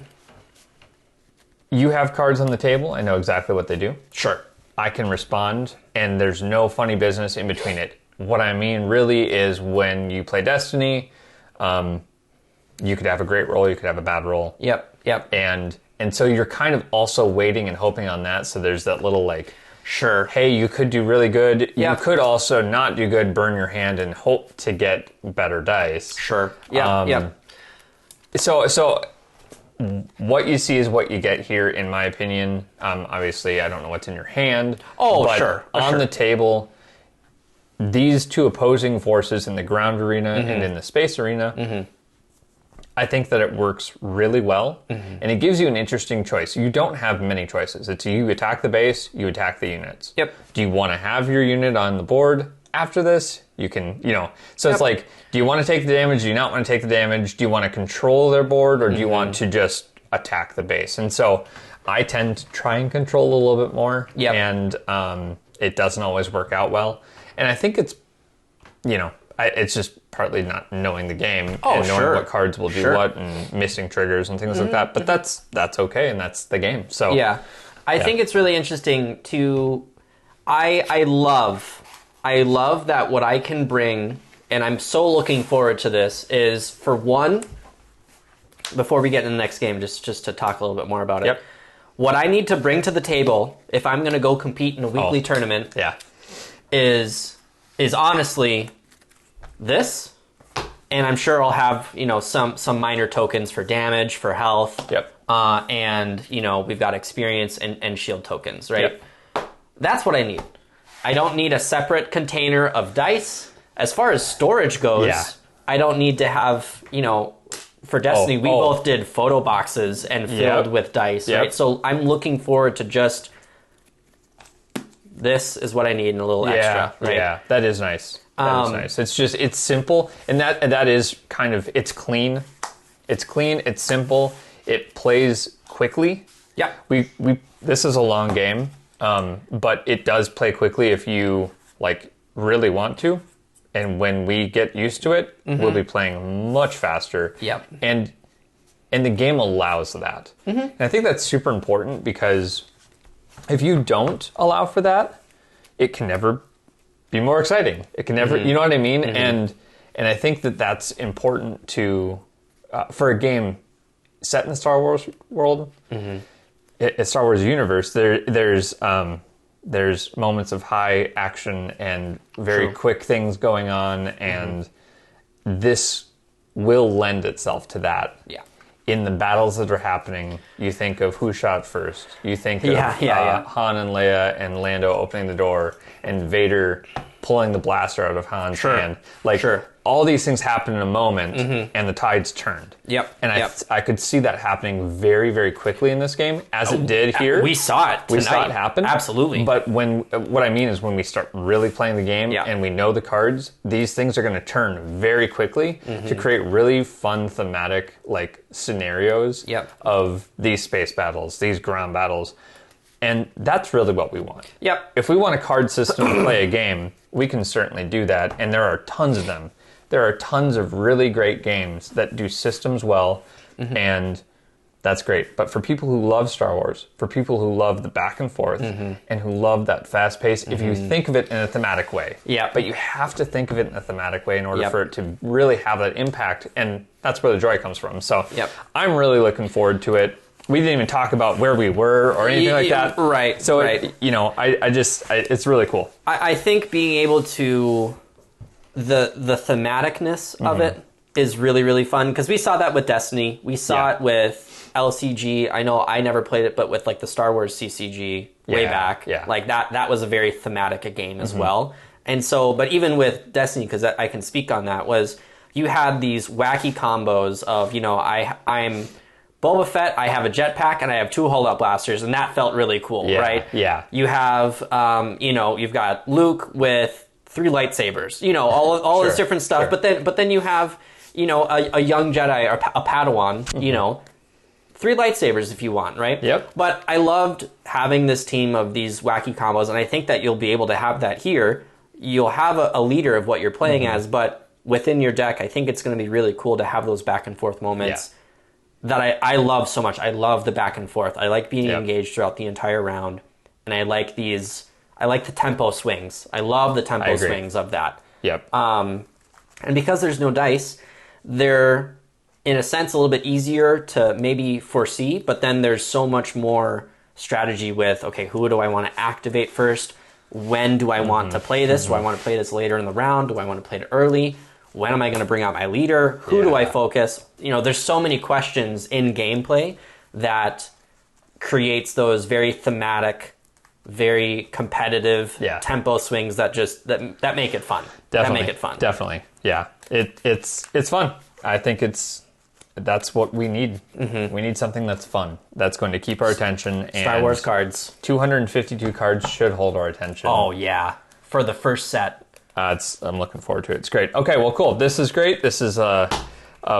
You have cards on the table. I know exactly what they do. Sure. I can respond, and there's no funny business in between it. What I mean really is when you play Destiny, you could have a great roll, you could have a bad roll. Yep. And so you're kind of also waiting and hoping on that. So there's that little sure, hey, you could do really good. You could also not do good, burn your hand, and hope to get better dice. Sure. Yeah. So what you see is what you get here, in my opinion. Obviously, I don't know what's in your hand. But sure. On the table, these two opposing forces in the ground arena and in the space arena, I think that it works really well, and it gives you an interesting choice. You don't have many choices. It's you attack the base, you attack the units. Yep. Do you want to have your unit on the board after this? You can, so it's like, do you want to take the damage? Do you not want to take the damage? Do you want to control their board, or do you want to just attack the base? And so I tend to try and control a little bit more, and it doesn't always work out well. And I think it's, it's just partly not knowing the game and knowing what cards will do what and missing triggers and things like that. But that's okay, and that's the game. So I think it's really interesting to. I love that what I can bring, and I'm so looking forward to this. Is for one, before we get into the next game, just to talk a little bit more about it. What I need to bring to the table if I'm going to go compete in a weekly tournament, is honestly this, and I'm sure I'll have some minor tokens for damage, for health, and we've got experience and shield tokens, right? That's what I need. I don't need a separate container of dice. As far as storage goes, I don't need to have for Destiny, we both did photo boxes and filled with dice, right? So I'm looking forward to just, this is what I need and a little extra, right? Yeah, that is nice. That is nice. It's just, it's simple, and that is kind of, it's clean. It's clean, it's simple, it plays quickly. Yeah. This is a long game, but it does play quickly if you, really want to. And when we get used to it, we'll be playing much faster. And the game allows that. And I think that's super important, because if you don't allow for that, it can never be more exciting. It can never, you know what I mean? And I think that's important to, for a game set in the Star Wars world, a Star Wars universe, there's moments of high action and very quick things going on, and this will lend itself to that. In the battles that are happening, you think of who shot first. You think of Han and Leia and Lando opening the door, and Vader pulling the blaster out of Han's hand. All these things happen in a moment, and the tides turned. And I could see that happening very, very quickly in this game, as it did here. We saw it tonight. We saw it happen. Absolutely. But what I mean is, when we start really playing the game and we know the cards, these things are going to turn very quickly to create really fun thematic scenarios of these space battles, these ground battles. And that's really what we want. If we want a card system to play a game, we can certainly do that, and there are tons of them. There are tons of really great games that do systems well, and that's great. But for people who love Star Wars, for people who love the back and forth, and who love that fast pace, if you think of it in a thematic way, but you have to think of it in a thematic way in order for it to really have that impact, and that's where the joy comes from. So I'm really looking forward to it. We didn't even talk about where we were or anything like that. Right. So, it's really cool. I think being able to, the thematicness of it is really, really fun, because we saw that with Destiny. We saw it with LCG. I know I never played it, but with the Star Wars CCG way back. That was a very thematic a game as well. And so, but even with Destiny, because I can speak on that, was you had these wacky combos of, I'm Boba Fett, I have a jetpack, and I have 2 holdout blasters, and that felt really cool, right? You have, you've got Luke with 3 lightsabers, all this different stuff. But then you have, a young Jedi, or a Padawan, 3 lightsabers if you want, right? But I loved having this team of these wacky combos, and I think that you'll be able to have that here. You'll have a leader of what you're playing as, but within your deck, I think it's going to be really cool to have those back and forth moments. That I love so much. I love the back and forth. I like being engaged throughout the entire round. And I like the tempo swings. I love the tempo swings of that. And because there's no dice, they're, in a sense, a little bit easier to maybe foresee, but then there's so much more strategy with, okay, who do I want to activate first? When do I want to play this? Do I want to play this later in the round? Do I want to play it early? When am I going to bring out my leader? Who do I focus? There's so many questions in gameplay that creates those very thematic, very competitive tempo swings that that make it fun. Definitely. Yeah. It's fun. I think that's what we need. We need something that's fun, that's going to keep our attention. And Star Wars cards. 252 cards should hold our attention. Oh, yeah. For the first set. I'm looking forward to it. It's great. Okay, well, cool. This is great. This is a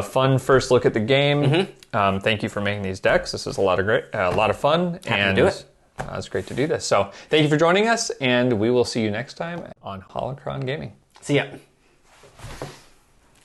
fun first look at the game. Thank you for making these decks. This is a lot of fun. Happy to do it. It's great to do this. So thank you for joining us, and we will see you next time on Holocron Gaming. See ya.